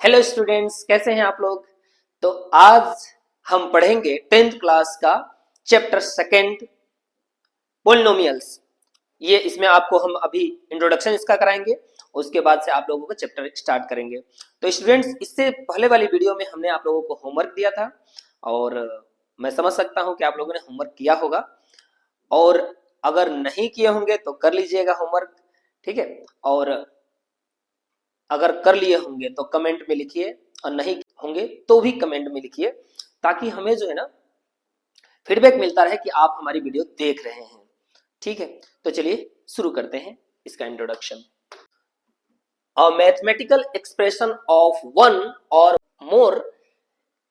Hello students, कैसे हैं आप लोग। तो आज हम पढ़ेंगे 10th क्लास का चैप्टर सेकंड पोलिनोमियल्स। ये इसमें आपको हम अभी इंट्रोडक्शन इसका कराएंगे, उसके बाद से आप लोगों को चैप्टर स्टार्ट करेंगे। तो स्टूडेंट्स, इससे पहले वाली वीडियो में हमने आप लोगों को होमवर्क दिया था और मैं समझ सकता हूं कि आप लोगों ने होमवर्क किया होगा, और अगर नहीं किए होंगे तो कर लीजिएगा होमवर्क, ठीक है। और अगर कर लिए होंगे तो कमेंट में लिखिए, और नहीं होंगे तो भी कमेंट में लिखिए, ताकि हमें जो है ना फीडबैक मिलता रहे कि आप हमारी वीडियो देख रहे हैं, ठीक है। तो चलिए शुरू करते हैं इसका introduction. A mathematical expression of one और मोर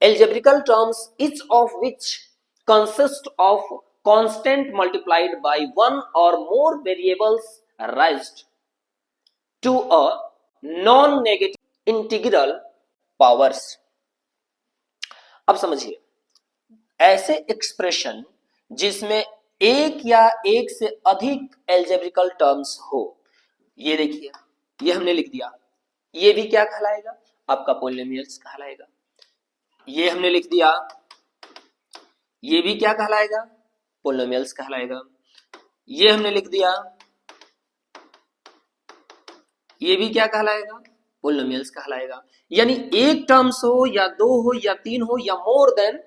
algebraical terms, each of which consist of constant multiplied by one or more variables raised to a non-negative integral powers। अब समझिए, ऐसे एक्सप्रेशन जिसमें एक या एक से अधिक एल्जेब्रिकल टर्म्स हो, ये देखिए, ये हमने लिख दिया, ये भी क्या कहलाएगा, आपका पोलिनोमियल्स कहलाएगा। ये हमने लिख दिया, ये भी क्या कहलाएगा, पोलिनोमियल्स कहलाएगा। ये हमने लिख दिया, ये भी क्या कहलाएगा, पोलिनोमियल्स कहलाएगा। यानी एक टर्म्स हो या दो हो या तीन हो या मोर देन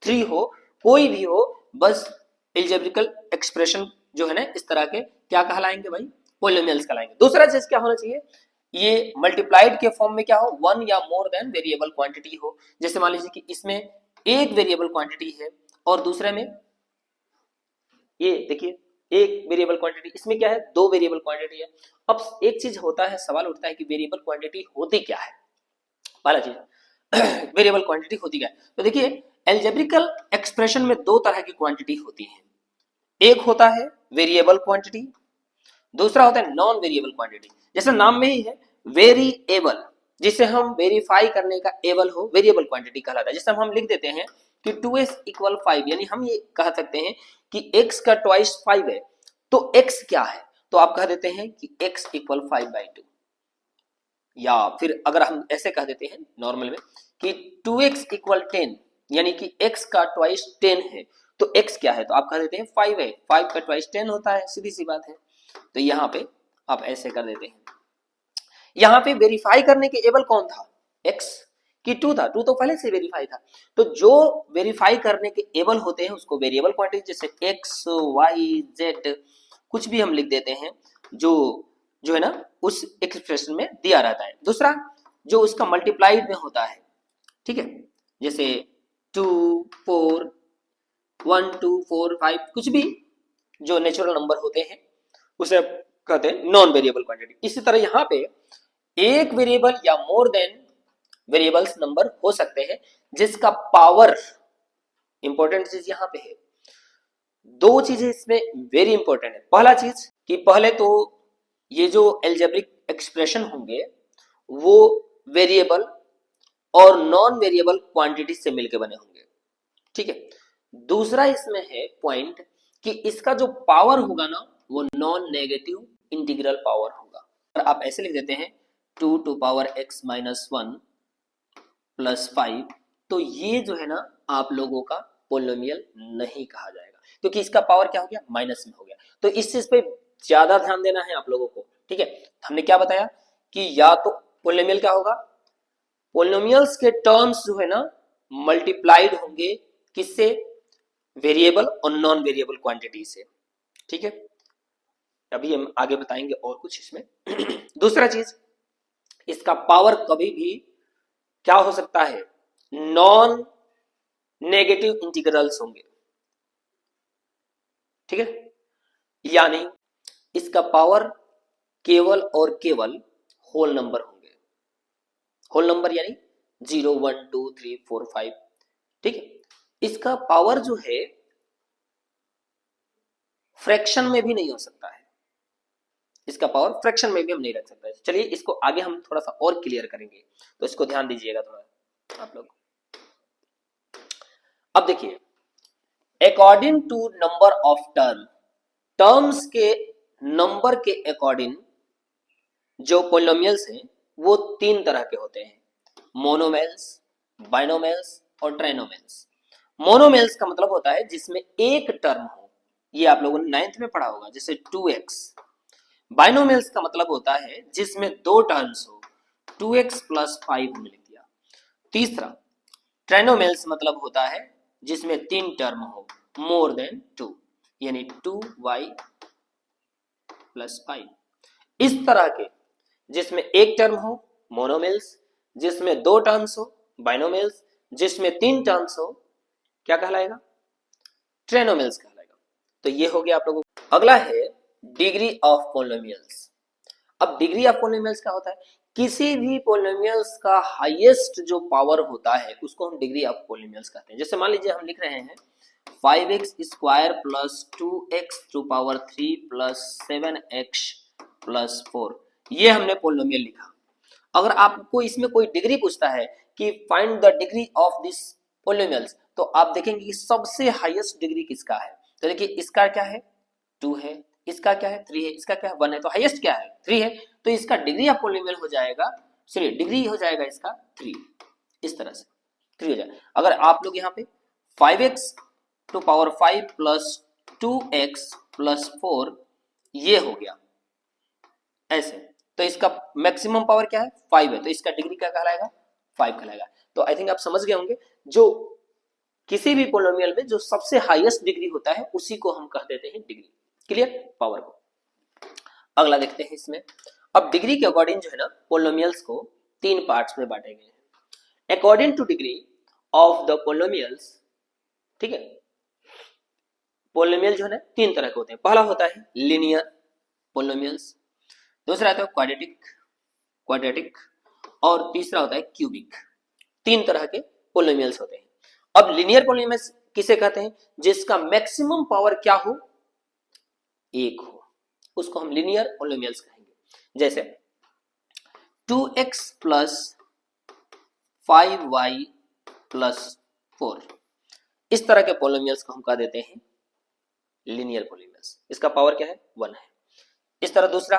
थ्री हो, कोई भी हो, बस एल्जेब्रिकल एक्सप्रेशन जो है ना इस तरह के क्या कहलाएंगे भाई, पोलिनोमियल्स कहलाएंगे। दूसरा चीज क्या होना चाहिए, ये मल्टीप्लाइड के फॉर्म में क्या हो, वन या मोर देन वेरिएबल क्वांटिटी हो। जैसे मान लीजिए कि इसमें एक वेरिएबल क्वांटिटी है और दूसरे में ये देखिए एक वेरिएबल क्वांटिटी, इसमें क्या है, दो वेरिएबल क्वांटिटी है। अब एक चीज होता है, सवाल उठता है कि वेरिएबल क्वांटिटी होती क्या है। पहला चीज वेरिएबल क्वांटिटी होती क्या है, तो देखिए एल्जेब्रिकल एक्सप्रेशन में दो तरह की क्वांटिटी होती है। एक होता है वेरिएबल क्वांटिटी, दूसरा होता है नॉन वेरिएबल क्वांटिटी। जैसे नाम में ही है वेरिएबल, जिसे हम वेरीफाई करने का एबल हो, वेरिएबल क्वांटिटी कहलाता है। जैसे हम लिख देते हैं कि 2s इक्वल 5, यानी हम ये कह सकते हैं कि x का ट्वाइस 5 है, तो x क्या है, तो आप कह देते हैं कि x इक्वल 5/2। या फिर अगर हम ऐसे कह देते हैं नॉर्मल में कि 2x इक्वल 10, यानी कि x का ट्वाइस 10 है, तो x क्या है, तो आप कह देते हैं 5 है, 5 का ट्वाइस 10 होता है, सीधी सी बात है। तो यहाँ पे आप ऐसे कर देते हैं। यहाँ पे वेरीफाई करने के एबल कौन था, x कि 2 था, 2 तो पहले से वेरीफाई था। तो जो वेरीफाई करने के एबल होते हैं उसको वेरिएबल क्वांटिटी, जैसे x y z कुछ भी हम लिख देते हैं, जो जो है ना उस एक्सप्रेशन में दिया रहता है। दूसरा जो उसका मल्टीप्लाइड में होता है, ठीक है, जैसे 2 4 1 2 4 5 कुछ भी जो नेचुरल नंबर होते हैं उसे कहते हैं नॉन वेरिएबल क्वांटिटी। इसी तरह यहाँ पे एक वेरिएबल या मोर देन वेरिएबल्स नंबर हो सकते हैं जिसका पावर, इंपॉर्टेंट चीज यहाँ पे है, दो चीजें इसमें वेरी इंपॉर्टेंट है। पहला चीज कि पहले तो ये जो एल्जेब्रिक एक्सप्रेशन होंगे वो वेरिएबल और नॉन वेरिएबल क्वांटिटी से मिलकर बने होंगे, ठीक है। दूसरा इसमें है पॉइंट कि इसका जो पावर होगा ना वो नॉन नेगेटिव इंटीग्रल पावर होगा। और आप ऐसे लिख देते हैं 2 to power x minus 1 plus 5, तो ये जो है ना आप लोगों का पोलिनोमियल नहीं कहा जाएगा, क्योंकि इसका पावर क्या हो गया, माइनस में हो गया। तो इस चीज पे ज्यादा ध्यान देना है आप लोगों को, ठीक है। हमने क्या बताया कि या तो पोलिनोमियल क्या होगा, पोलिनोमियल्स के टर्म्स जो है ना मल्टीप्लाइड होंगे किससे, वेरिएबल और नॉन वेरिएबल क्वांटिटी से, ठीक है। अभी हम आगे बताएंगे और कुछ इसमें। दूसरा चीज, इसका पावर कभी भी क्या हो सकता है, नॉन नेगेटिव इंटीग्रल्स होंगे, ठीक है। यानी इसका पावर केवल और केवल होल नंबर होंगे, होल नंबर यानी 0 1 2 3 4 5, ठीक है। इसका पावर जो है फ्रैक्शन में भी नहीं हो सकता है, इसका पावर फ्रैक्शन में भी हम नहीं रख सकते। चलिए इसको आगे हम थोड़ा सा और क्लियर करेंगे, तो इसको ध्यान दीजिएगा थोड़ा आप लोग। अब देखिए, according to number of terms के नंबर के अकॉर्डिंग जो पोलिनोमियल्स हैं वो तीन तरह के होते हैं। मोनोमेल्स, बाइनोमेल्स और ट्राइनोमेल्स। मोनोमेल्स का मतलब होता है जिसमें एक टर्म हो, ये आप लोगों ने 9th में पढ़ा होगा, जैसे 2x। बाइनोमेल्स का मतलब होता है जिसमें दो टर्म्स हो, 2x प्लस 5 हमने लिख दिया। तीसरा ट्राइनोमेल्स मतलब होता है जिसमें तीन टर्म हो, मोर देन 2, यानी 2y प्लस 5। इस तरह के जिसमें एक टर्म हो मोनोमेल्स, जिसमें दो टर्म्स हो बाइनोमेल्स, जिसमें तीन टर्म्स हो क्या कहलाएगा, ट्राइनोमेल्स कहलाएगा। तो ये हो गया आप लोगों को। अगला है डिग्री ऑफ पोलिनोमियल्स। अब डिग्री ऑफ पोलिनोमियल्स क्या होता है, किसी भी पोलिनोमियल्स का हाईएस्ट जो पावर होता है उसको हम डिग्री ऑफ पोलिनोमियल्स कहते हैं। जैसे मान लीजिए हम लिख रहे हैं 5x square plus 2x to power 3 plus 7x plus 4, ये हमने पोलिनोमियल लिखा। अगर आपको इसमें कोई डिग्री पूछता है कि find the degree of this polynomials, तो आप देखेंगे कि सबसे हाईएस्ट डिग्री किसका है। तो देखिए इसका क्या है 2 है, इसका क्या है 3 है, इसका क्या है 1 है, तो हाईएस्ट क्या है 3 है, तो इसका डिग्री ऑफ पोलिनोमियल हो जाएगा, चलिए डिग्री हो जाएगा इसका 3, इस तरह से 3 हो जाएगा। अगर आप लोग यहाँ पे 5x to power 5 plus 2x plus 4 ये हो गया ऐसे, तो इसका मैक्सिमम पावर क्या है 5 है, तो इसका डिग्री क्या कहलाएगा 5 कहलाएगा। तो आई थिंक आप समझ गए होंगे, जो किसी भी पोलिनोमियल में जो सबसे हाईएस्ट डिग्री होता है उसी को हम कह देते हैं डिग्री। क्लियर पावर को। अगला देखते हैं इसमें। अब डिग्री के अकॉर्डिंग जो है ना पोलिनोमियल्स को तीन पार्ट्स में बांटे गए हैं according two degree of the polynomials. ठीक है, पोलिनोमियल जो है ना तीन तरह के होते हैं। पहला होता है लीनियर पोलिनोमियल्स, दूसरा आता है क्वाड्रेटिक और तीसरा होता है क्यूबिक। तीन तरह के पोलिनोमियल्स होते हैं। अब लीनियर पोलिनोमियल्स किसे कहते हैं, जिसका मैक्सिमम पावर क्या हो, एक हो, उसको हम लीनियर पोलिनोमियल्स कहेंगे। जैसे 2x प्लस 5y प्लस 4, इस तरह के पोलिनोमियल्स को हम कह देते हैं लीनियर पोलिनोमियल्स। इसका पावर क्या है 1 है। इस तरह दूसरा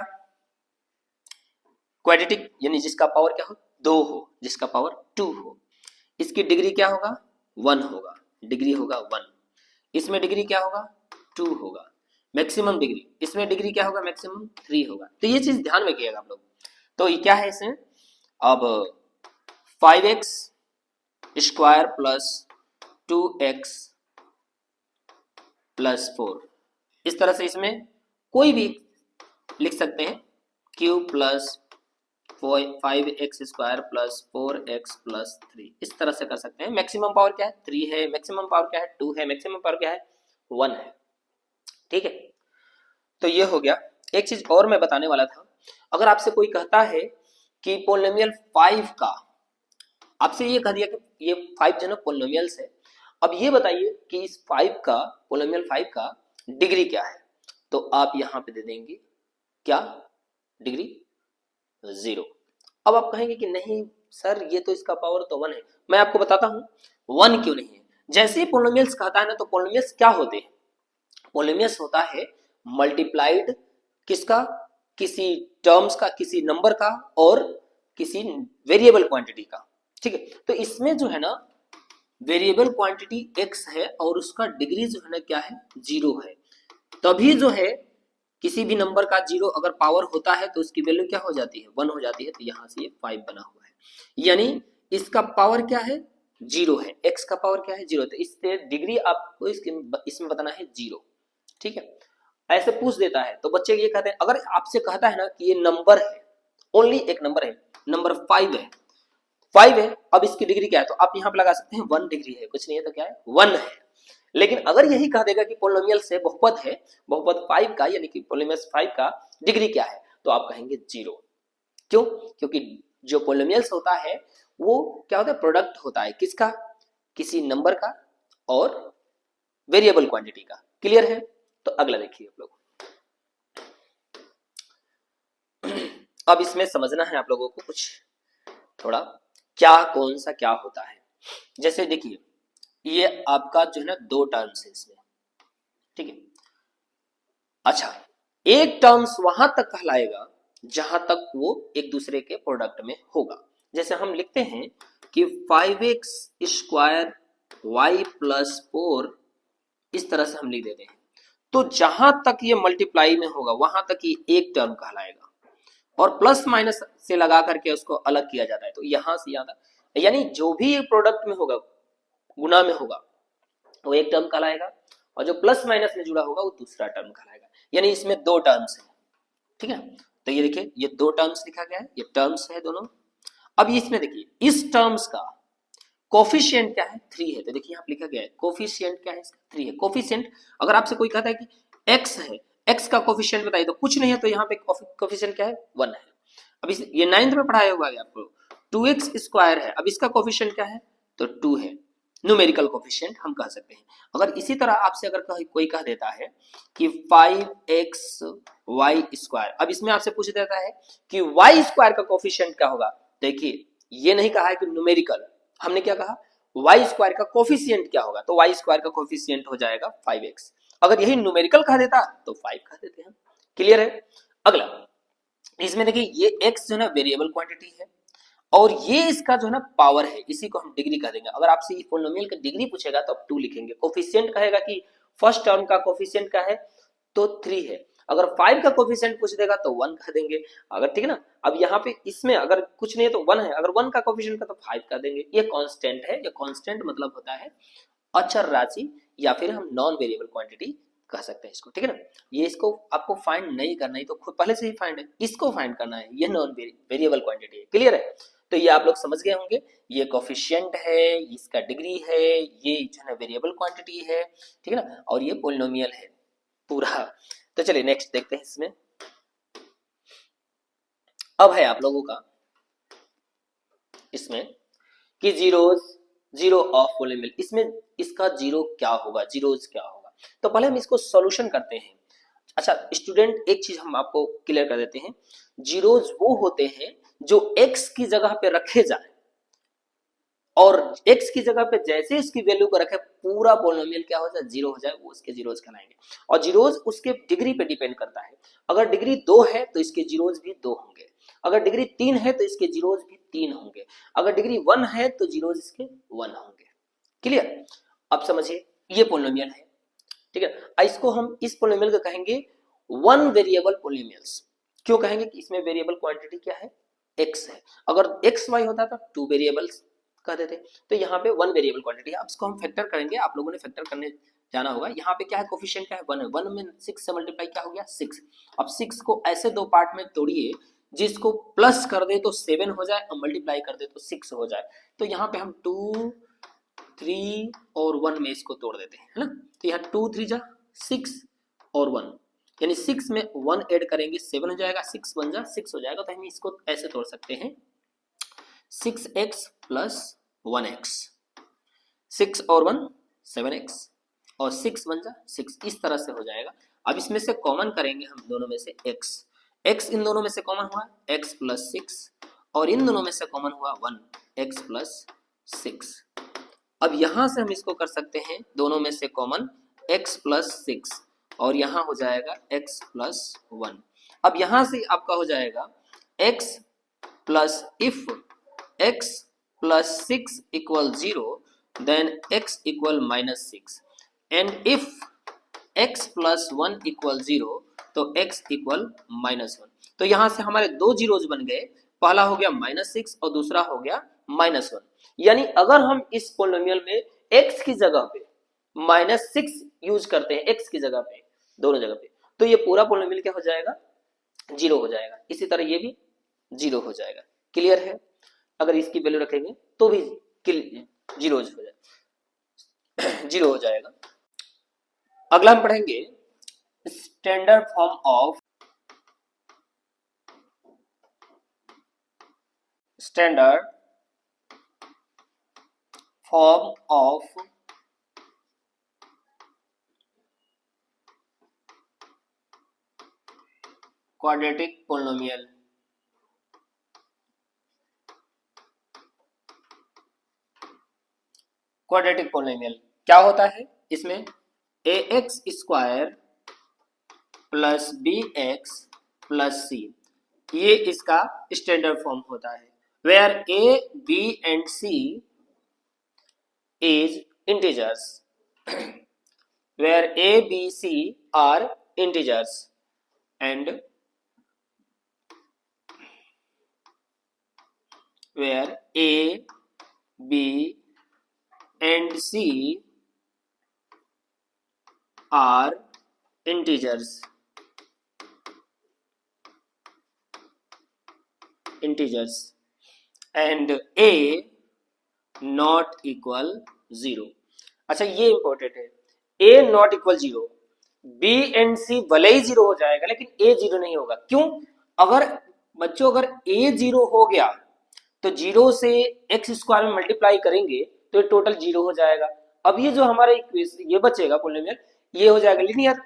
क्वाड्रेटिक, यानी जिसका पावर क्या हो 2 हो, जिसका पावर 2 हो, इसकी डिग्री क्या होगा 1 होगा, डिग्री होगा 1। इसमें डिग्री क्या होगा 2 होगा, मैक्सिमम डिग्री, इसमें डिग्री क्या होगा मैक्सिमम 3 होगा। तो ये चीज ध्यान में रखिएगा आप लोग। तो ये क्या है इसमें, अब 5x square plus 2x plus 4, इस तरह से इसमें कोई भी लिख सकते हैं, cube plus 5x square plus 4x plus 3, इस तरह से कर सकते हैं। मैक्सिमम पावर क्या है 3 है, मैक्सिमम पावर क्या है 2 है, मैक्सिमम पावर क्या है 1 है। ठीक है, तो ये हो गया। एक चीज और मैं बताने वाला था, अगर आपसे कोई कहता है कि पोलिनोमियल 5 का, आपसे ये कह दिया कि ये 5 जो है पोलिनोमियल्स है, अब ये बताइए कि इस 5 का पोलिनोमियल 5 का डिग्री क्या है, तो आप यहां पे दे देंगे क्या डिग्री 0। अब आप कहेंगे कि नहीं सर ये तो इसका पावर तो 1 है। मैं आपको बताता हूं 1 क्यों नहीं है। जैसे ही पोलिनोमियल्स कहता है ना, तो पोलिनोमियल्स क्या होते हैं, पोलिनोमियल्स होता है मल्टीप्लाइड किसका, किसी टर्म्स का, किसी नंबर का और किसी वेरिएबल क्वांटिटी का। ठीक है, तो इसमें जो है ना वेरिएबल क्वांटिटी x है और उसका डिग्री जो है ना क्या है 0 है, तभी जो है किसी भी नंबर का 0 अगर पावर होता है तो उसकी वैल्यू क्या हो जाती है 1 हो जाती है। तो यहां से ये 5 बना हुआ है, यानी इसका पावर क्या है 0 है, x का पावर क्या है 0, तो इससे डिग्री आपको इसमें बताना है 0। ठीक है, ऐसे पूछ देता है तो बच्चे ये कहते हैं, अगर आपसे कहता है ना कि ये नंबर है, ओनली एक नंबर है, नंबर 5 है, 5 है, अब इसकी डिग्री क्या है, तो आप यहां पे लगा सकते हैं 1 डिग्री है, कुछ नहीं है तो क्या है 1 है। लेकिन अगर यही कह देगा कि पोलिनोमियल से बहुपद है, बहुपद 5 का, यानी कि पोलिनोमियल 5 का डिग्री क्या है, तो आप कहेंगे 0। क्यों, क्योंकि जो पोलिनोमियल्स होता है वो क्या होता है प्रोडक्ट होता है किसका, किसी नंबर का और वेरिएबल क्वांटिटी का। क्लियर है, तो अगला देखिए आप लोग। अब इसमें समझना है आप लोगों को कुछ थोड़ा, क्या कौन सा क्या होता है। जैसे देखिए ये आपका जो है ना 2 टर्म्स है इसमें, ठीक है। अच्छा, एक टर्म्स वहां तक कहलाएगा जहां तक वो एक दूसरे के प्रोडक्ट में होगा। जैसे हम लिखते हैं कि 5x² y + 4 इस तरह से हम लिख देते हैं, तो जहां तक ये मल्टीप्लाई में होगा वहां तक ये एक टर्म कहलाएगा, और प्लस माइनस से लगा करके उसको अलग किया जाता है, तो यहां से यहां तक यानी जो भी प्रोडक्ट में होगा, गुना में होगा, वो एक टर्म कहलाएगा, और जो प्लस माइनस में जुड़ा होगा वो दूसरा टर्म कहलाएगा। यानी इसमें दो टर्म्स है, ठीक है। तो ये देखिए, ये दो टर्म्स लिखा गया है, ये टर्म्स है दोनों। अब इसमें देखिए, इस टर्म्स का कोफिशिएंट क्या है, 3 है, तो देखिए यहाँ पे लिखा गया है कोफिशिएंट क्या है इसका, 3 है। कोफिशिएंट अगर आपसे कोई कहता है कि x है, x का कोफिशिएंट बताइए, तो कुछ नहीं है, तो यहाँ पे कोफिशिएंट क्या है, 1 है। अब इस ये 9th में पढ़ाया हुआ है आपको, 2x² है, अब इसका कोफिशिएंट क्या है, तो 2 है, न्यूमेरिकल कोफिशिएंट हम कह सकते हैं। अगर इसी तरह आपसे अगर कोई कह देता है कि 5xy², अब इसमें आपसे पूछ देता है कि y² का कोफिशिएंट क्या होगा, देखिए ये नहीं कहा है कि न्यूमेरिकल, हमने क्या कहा, y² का कोफिशिएंट क्या होगा, तो y² का कोफिशिएंट हो जाएगा 5x। अगर यही न्यूमेरिकल कह देता तो 5 कह देते हैं। क्लियर है। अगला, इसमें देखिए ये x जो है वेरिएबल क्वांटिटी है, और ये इसका जो है ना पावर है, इसी को हम डिग्री कह देंगे। अगर आपसे पॉलिनोमियल की डिग्री पूछेगा तो आप 2 लिखेंगे। कोफिशिएंट कहेगा कि फर्स्ट टर्म का कोफिशिएंट क्या है, तो 3 है। अगर 5 का कोफिशिएंट पूछ देगा तो 1 कह देंगे। अगर ठीक है ना, अब यहाँ पे इसमें अगर कुछ नहीं है तो 1 है, अगर 1 का कोफिशिएंट का तो 5 कह देंगे। ये कांस्टेंट है, ये कांस्टेंट मतलब होता है अचर राशि, या फिर हम नॉन वेरिएबल क्वांटिटी कह सकते हैं इसको, ठीक है ना। ये इसको आपको फाइंड नहीं करना है, तो खुद पहले से ही फाइंड है, इसको फाइंड करना है, ये नॉन वेरिएबल क्वांटिटी है। क्लियर है। तो ये आप लोग समझ गए होंगे, ये कोफिशिएंट है, इसका डिग्री है, ये जो है वेरिएबल क्वांटिटी है, ठीक है ना, और ये पोलिनोमियल है पूरा। तो चलिए नेक्स्ट देखते हैं इसमें। अब है आप लोगों का इसमें कि जीरो ऑफ पोलिनोमियल, इसमें इसका जीरो क्या होगा, जीरोज क्या होगा। तो पहले हम इसको सॉल्यूशन करते हैं। अच्छा स्टूडेंट, एक चीज हम आपको क्लियर कर देते हैं, जीरोज वो होते हैं जो x की जगह पे रखे जाए, और x की जगह पे जैसे इसकी वैल्यू को रखे पूरा पोलिनोमियल क्या हो जाए, जीरो हो जाए, वो उसके जीरोज कहलाएंगे। और जीरोज उसके डिग्री पे डिपेंड करता है। अगर डिग्री 2 है तो इसके जीरोज भी 2 होंगे, अगर डिग्री 3 है तो इसके जीरोज भी 3 होंगे, अगर डिग्री 1 है तो जीरोज इसके 1 होंगे। क्लियर। अब समझिए ये पोलिनोमियल है, ठीक है। इसको हम इस पोलिनोमियल को कहेंगे वन वेरिएबल पोलिनोमियल्स। क्यों कहेंगे कि इसमें वेरिएबल क्वांटिटी क्या है, x है। अगर x y होता तो 2 वेरिएबल्स कह देते, तो यहाँ पे 1 वेरिएबल क्वांटिटी है। अब इसको हम फैक्टर करेंगे, आप लोगों ने फैक्टर करने जाना होगा। यहाँ पे क्या है, कोफिशिएंट क्या है, 1 है, 1 में 6 से मल्टीप्लाई क्या हो गया, 6। अब 6 को ऐसे दो पार्ट में तोड़िए, जिसको प्लस कर दे तो 7 हो जाए, और मल्टीप्लाई कर दे तो 6 हो जाए। तो यहाँ पे हम 2 3 और 1 में इसको तोड़ देते हैं, है ना। तो यहाँ 2 3 जा 6 और 1, यानी 6 में 1 ऐड करेंगे 7 हो जाएगा, 6 1 जा 6 हो जाएगा। तो हम इसको ऐसे तोड़ सकते हैं 6x प्लस 1x, 6 और 1 7x, और 6 1 जा 6, इस तरह से हो जाएगा। अब इसमें से कॉमन करेंगे हम दोनों में से x, x इन दोनों में से कॉमन हुआ x प्लस 6, और इन दोनों में से कॉमन हुआ 1 x प्लस 6। अब यहां से हम इसको कर सकते हैं दोनों में से कॉमन x प्लस 6, और यहां हो जाएगा x प्लस 1। अब यहां से आपका हो जाएगा x plus if x plus 6 equal 0 then x equal minus 6, and if x plus 1 equal 0 तो x इक्वल माइनस 1। तो यहां से हमारे दो जीरोज बन गए, पहला हो गया -6 और दूसरा हो गया -1। यानी अगर हम इस पोलिनोमियल में x की जगह पे -6 यूज करते हैं, x की जगह पे, दोनों जगह पे, तो ये पूरा पोलिनोमियल क्या हो जाएगा, जीरो हो जाएगा। इसी तरह ये भी जीरो हो जाएगा। क्लियर है। अगर इसकी वैल्यू रखेंगे तो भी जीरो हो जाएगा, जीरो हो जाएगा। अगला हम पढ़ेंगे standard form of quadratic polynomial. Quadratic polynomial क्या होता है, इसमें ax² plus bx plus c, ये इसका स्टैंडर्ड फॉर्म होता है। where a, b and c is integers, where a, b, c are integers and where a, b and c are integers and a not equal 0। अच्छा ये important है, a not equal 0, b and c भले ही 0 हो जाएगा लेकिन a 0 नहीं होगा। क्यों? अगर बच्चों अगर a 0 हो गया तो 0 से x स्क्वायर में मल्टीप्लाई करेंगे तो ये टोटल 0 हो जाएगा। अब ये जो हमारा ये बचेगा पॉलिनोमियल, ये हो जाएगा लीनियर,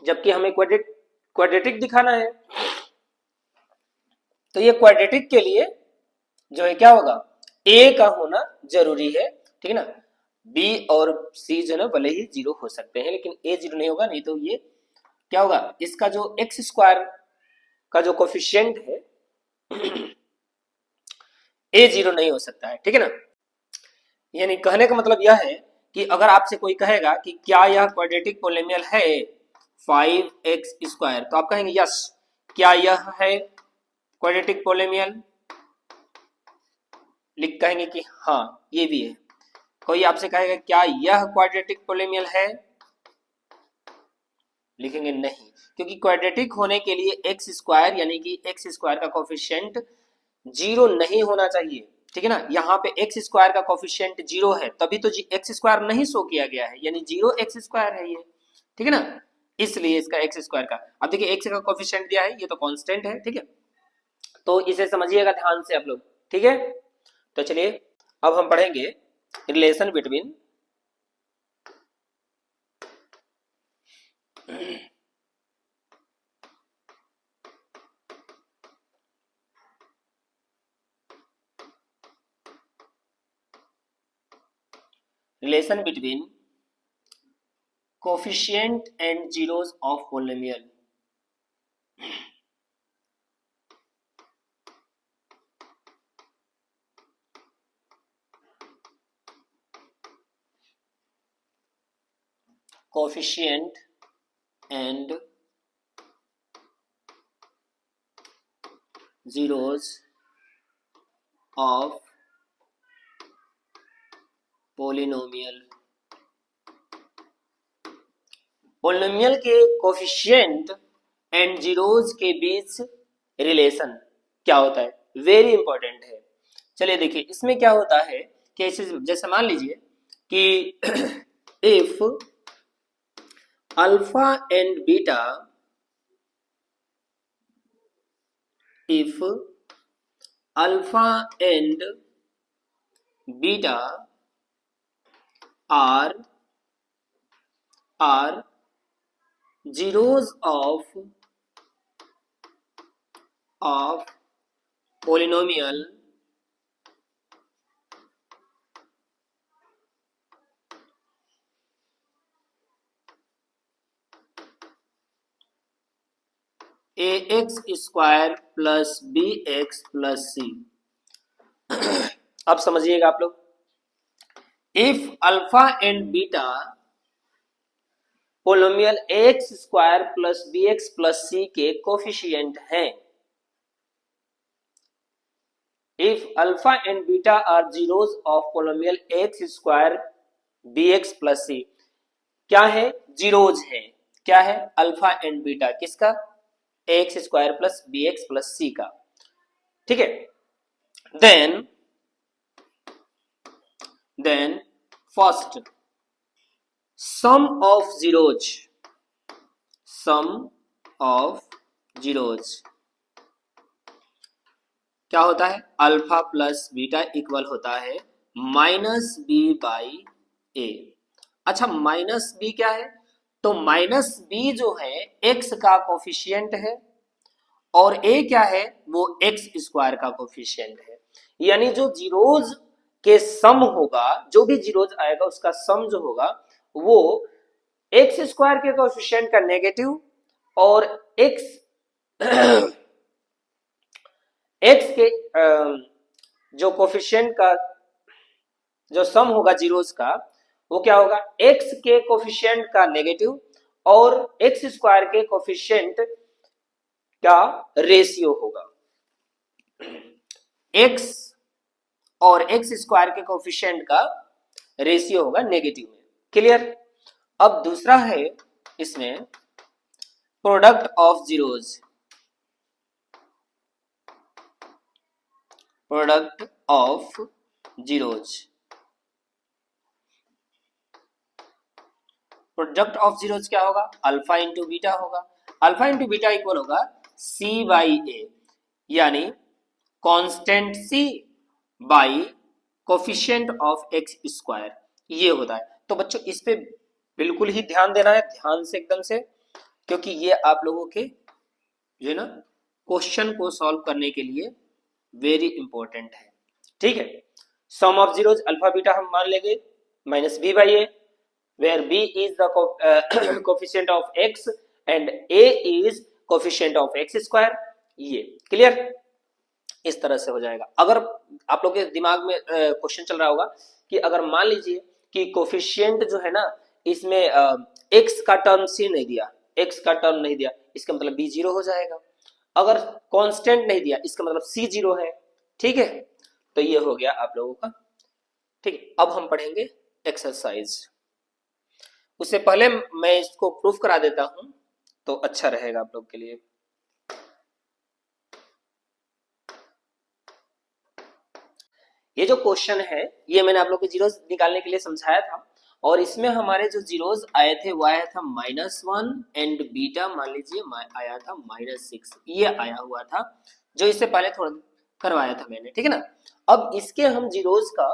जबकि हमें क्वाड्रेटिक दिखाना है। तो ये क्वाड्रेटिक के लिए जो है क्या होगा, a का होना जरूरी है, ठीक है ना। b और c जो है भले ही 0 हो सकते हैं लेकिन a 0 नहीं होगा, नहीं तो ये क्या होगा, इसका जो x स्क्वायर का जो कोफिशिएंट है a 0 नहीं हो सकता है, ठीक है ना। यानी कहने का मतलब यह है कि अगर आपसे कोई कहेगा कि क्या यह क्वाड्रेटिक पॉलिनोमियल है 5x स्क्वायर, तो आप कहेंगे यस। क्या यह है क्वाड्रेटिक पॉलिनोमियल? लिख कहेंगे कि हाँ ये भी है। कोई आपसे कहेगा क्या यह क्वाड्रेटिक पॉलिनोमियल है, लिखेंगे नहीं, क्योंकि क्वाड्रेटिक होने के लिए एक्स स्क्वायर यानी कि एक्स स्क्वायर का कोफिशिएंट 0 नहीं होना चाहिए, ठीक है ना। यहाँ पे एक्स स्क्वायर का कोफिशिएंट 0 है तभी तो एक्स स्क्वायर नहीं शो किया गया है, यानी 0 एक्स स्क्वायर है ये, ठीक है ना। इसलिए इसका एक्स स्क्वायर का, अब देखिए एक्स का कोफिशिएंट दिया है, ये तो कांस्टेंट है, ठीक है। तो इसे समझिएगा ध्यान से आप लोग, ठीक है। तो चलिए अब हम पढ़ेंगे relation between coefficient and zeros of polynomial। coefficient and zeros of polynomial। Polynomial के कोफिशिएंट एंड जीरोस के बीच रिलेशन क्या होता है, वेरी इंपॉर्टेंट है। चलिए देखिए इसमें क्या होता है कि जैसे मान लीजिए कि if alpha and beta, if alpha and beta are zeros of polynomial ax square plus bx plus c। अब समझिएगा आप लोग, if alpha and beta polynomial x square plus bx plus c के कोफिशिएंट हैं, if alpha and beta are zeros of polynomial x square bx plus c, क्या है, zeros है। क्या है, अल्फा एंड बीटा, किसका, x square plus bx plus c का, ठीक है। Then first sum of zeros क्या होता है, अल्फा प्लस बीटा इक्वल होता है माइनस बी बाई ए। अच्छा माइनस बी क्या है, तो माइनस बी जो है एक्स का कोफिशिएंट है और ए क्या है, वो एक्स स्क्वायर का कोफिशिएंट है। यानी जो जीरोज के सम होगा, जो भी जीरोज आएगा उसका सम जो होगा वो एक्स स्क्वायर के कोफिशिएंट का नेगेटिव और एक्स के जो कोफिशिएंट का जो सम होगा जीरोस का वो क्या होगा, एक्स के कोफिशिएंट का नेगेटिव और एक्स स्क्वायर के कोफिशिएंट का रेशियो होगा। एक्स और एक्स स्क्वायर के कोफिशिएंट का रेशियो होगा नेगेटिव में। क्लियर। अब दूसरा है इसमें product of zeros, product of zeros. Product of zeros क्या होगा, अल्फा इंटू बीटा होगा। अल्फा इंटू बीटा इक्वल होगा सी बाई ए, यानी constant c by coefficient of x square, ये होता है। तो बच्चों इस पे बिल्कुल ही ध्यान देना है, ध्यान से एकदम से, क्योंकि ये आप लोगों के जो है ना क्वेश्चन को सॉल्व करने के लिए वेरी इंपॉर्टेंट है। ठीक है। Sum of zeros alpha beta हम मान लेंगे minus B by a, where b is the coefficient of x and a is coefficient of x square। ये क्लियर, इस तरह से हो जाएगा। अगर आप लोग के दिमाग में क्वेश्चन चल रहा होगा कि अगर मान लीजिए कि कोफिशिएंट जो है ना इसमें x का टर्म सी नहीं दिया, x का टर्म नहीं दिया, इसका मतलब b जीरो हो जाएगा। अगर कांस्टेंट नहीं दिया इसका मतलब c जीरो है। ठीक है, तो ये हो गया आप लोगों का। ठीक, अब हम पढ़ेंगे एक्सरसाइज। उससे पहले मैं इसको प्रूफ करा देता हूं तो अच्छा रहेगा आप लोग के लिए। ये जो क्वेश्चन है ये मैंने आप लोग को जीरोस निकालने के लिए समझाया था, और इसमें हमारे जो जीरोस आए थे वो आया था -1 एंड बीटा मान लीजिए आया था -6, ये आया हुआ था जो इससे पहले थोड़ा करवाया था मैंने। ठीक है ना। अब इसके हम जीरोस का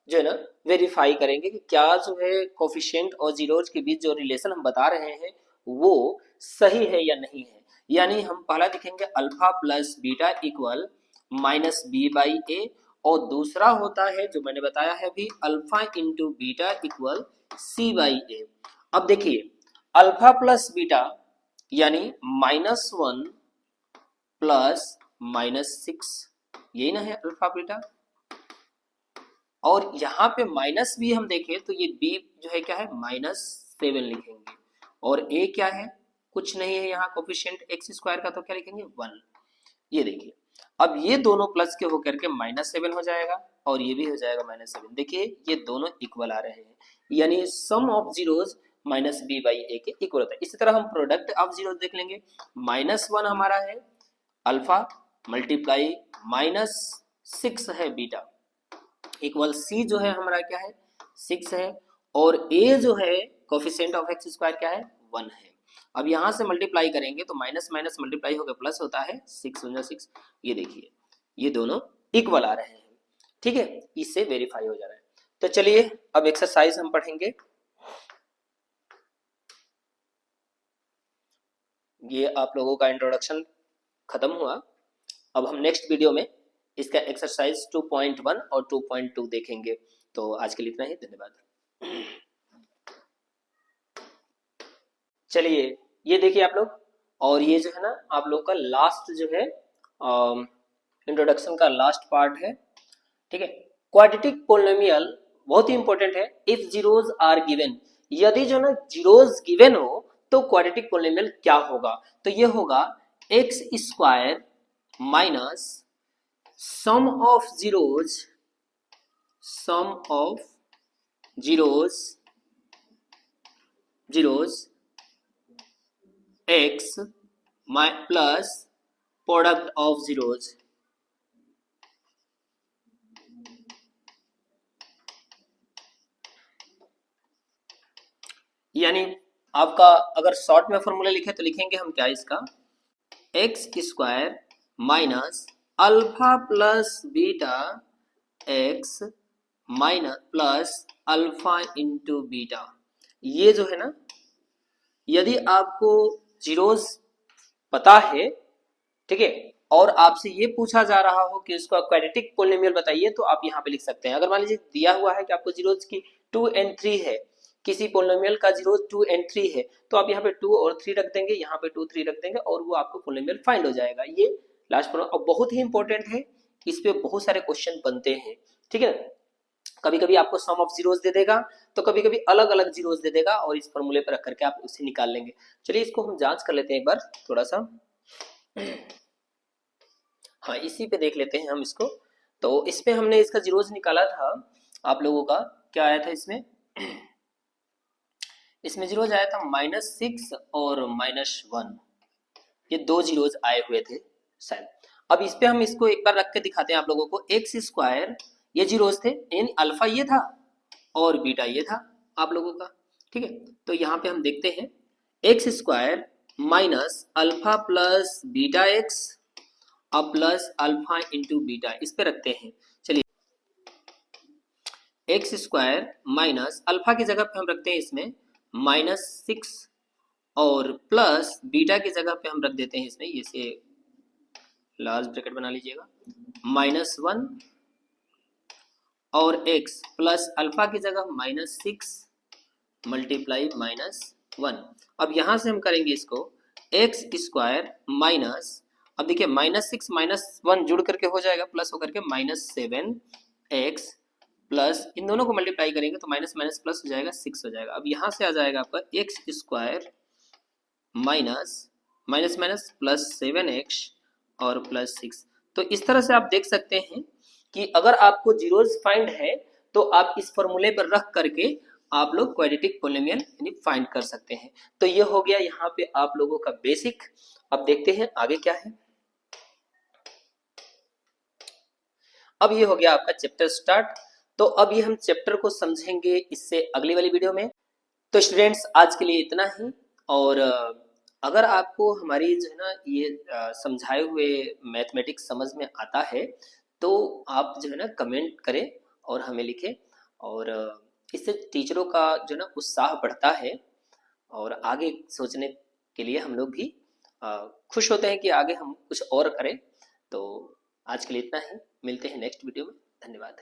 जो है ना वेरीफाई करेंगे कि क्या जो है कोफिशिएंट और जीरोज के बीच जो रिलेशन हम बता रहे हैं वो सही है या नहीं है। यानी हम पहला लिखेंगे alpha plus beta equal minus B by A, और दूसरा होता है जो मैंने बताया है भी alpha into beta equal C by A. अब देखिए अल्फा प्लस बीटा यानी -1 प्लस -6, यही ना है अल्फा बीटा, और यहाँ पे माइनस भी हम देखें तो ये b जो है क्या है -7 लिखेंगे, और a क्या है कुछ नहीं है यहाँ कोफिशिएंट x स्क्वायर का, तो क्या लिखेंगे 1। ये देखिए अब ये दोनों प्लस के होकर के -7 हो जाएगा और ये भी हो जाएगा -7। देखिए ये दोनों इक्वल आ रहे हैं, यानी sum of zeros minus B by A के इक्वल होता है। इसी तरह हम प्रोडक्ट ऑफ जीरोज देख लेंगे। -1 हमारा है अल्फा मल्टीप्लाई -6 है बीटा इक्वल सी जो है हमारा क्या है 6 है, और a जो है कोफिशिएंट ऑफ एक्स स्क्वायर क्या है 1 है। अब यहां से मल्टीप्लाई करेंगे तो माइनस माइनस मल्टीप्लाई होकर प्लस होता है 6 ये देखिए ये दोनों इक्वल आ रहे हैं। ठीक है, इससे वेरीफाई हो जा रहा है। तो चलिए अब एक्सरसाइज हम पढ़ेंगे। ये आप लोगों का इंट्रोडक्शन खत्म हुआ। अब हम नेक्स्ट वीडियो में इसका एक्सरसाइज 2.1 और 2.2 देखेंगे। तो आज के लिए इतना ही, धन्यवाद। चलिए ये देखिए आप लोग, और ये जो है ना आप लोग का लास्ट जो है इंट्रोडक्शन का लास्ट पार्ट है। ठीक है, क्वाड्रेटिक पोलिनोमियल बहुत ही इंपॉर्टेंट है। इफ जीरोज आर गिवन, यदि जो ना जीरोज गिवन हो तो क्वाड्रेटिक पोलिनोमियल क्या होगा, तो ये होगा x square minus sum of zeros x plus product of zeros। यानी आपका अगर शॉर्ट में फॉर्मूला लिखे तो लिखेंगे हम क्या इसका, x square minus alpha plus beta x minus plus alpha into beta. ये जो है ना यदि आपको जीरोस पता है, ठीक है, और आपसे ये पूछा जा रहा हो कि इसका क्वाड्रेटिक पोलिनोमियल बताइए, तो आप यहाँ पे लिख सकते हैं। अगर मान लीजिए दिया हुआ है कि आपको जीरोस की 2 और 3 है, किसी पोलिनोमियल का जीरोस 2 और 3 है, तो आप यहाँ पे 2 और 3 रख देंगे, यहाँ पे 2 3 रख देंगे और वो आपको पोलिनोमियल फाइंड हो जाएगा। ये लास्ट प्रॉब्लम। अब बहुत ही इंपॉर्टेंट है इस पे बहुत सारे क्वेश्चन बनते हैं, ठीक है। कभी कभी आपको सम ऑफ जीरोस दे देगा, तो कभी कभी अलग अलग जीरोस दे देगा, और इस फॉर्मूले पर रख करके आप उसे निकाल लेंगे। चलिए इसको हम जांच कर लेते हैं एक बार थोड़ा सा। हाँ, इसी पे देख लेते हैं हम इसको। तो इसमें हमने इसका जीरोस निकाला था, आप लोगों का क्या आया था इसमें, इसमें जीरोस आया था -6 और -1, ये दो जीरोस आए हुए थे शायद। अब इस पे हम इसको एक बार रख के दिखाते हैं आप लोगों को। एक्स स्क्वायर ये जीरोस थे, यानी अल्फा ये था और बीटा ये था आप लोगों का, ठीक है। तो यहाँ पे हम देखते हैं x square minus alpha plus beta x अब प्लस अल्फा इंटू बीटा, इस पे रखते हैं। चलिए एक्स स्क्वायर माइनस अल्फा की जगह पे हम रखते हैं इसमें -6 और प्लस बीटा की जगह पे हम रख देते हैं इसमें, ये से लार्ज ब्रैकेट बना लीजिएगा, -1 और x प्लस अल्फा की जगह -6 मल्टीप्लाई -1। अब यहां से हम करेंगे इसको एक्स स्क्वायर माइनस, अब देखिए -6 -1 जुड़ करके हो जाएगा प्लस होकर के -7x प्लस इन दोनों को मल्टीप्लाई करेंगे तो माइनस माइनस प्लस हो जाएगा 6 हो जाएगा। अब यहां से आ जाएगा आपका x square minus minus minus plus 7x और प्लस 6। तो इस तरह से आप देख सकते हैं कि अगर आपको जीरोस फाइंड है तो आप इस फॉर्मूले पर रख करके आप लोग क्वाड्रेटिक पॉलिनोमियल यानी फाइंड कर सकते हैं। तो ये हो गया यहाँ पे आप लोगों का बेसिक। अब देखते हैं आगे क्या है। अब ये हो गया आपका चैप्टर स्टार्ट। तो अब ये हम चैप्टर को समझेंगे इससे अगली वाली वीडियो में। तो स्टूडेंट्स आज के लिए इतना ही, और अगर आपको हमारी जो है ना ये समझाए हुए मैथमेटिक्स समझ में आता है तो आप जो है ना कमेंट करें और हमें लिखें, और इससे टीचरों का जो है ना उत्साह बढ़ता है और आगे सोचने के लिए हम लोग भी खुश होते हैं कि आगे हम कुछ और करें। तो आज के लिए इतना ही, मिलते हैं नेक्स्ट वीडियो में। धन्यवाद।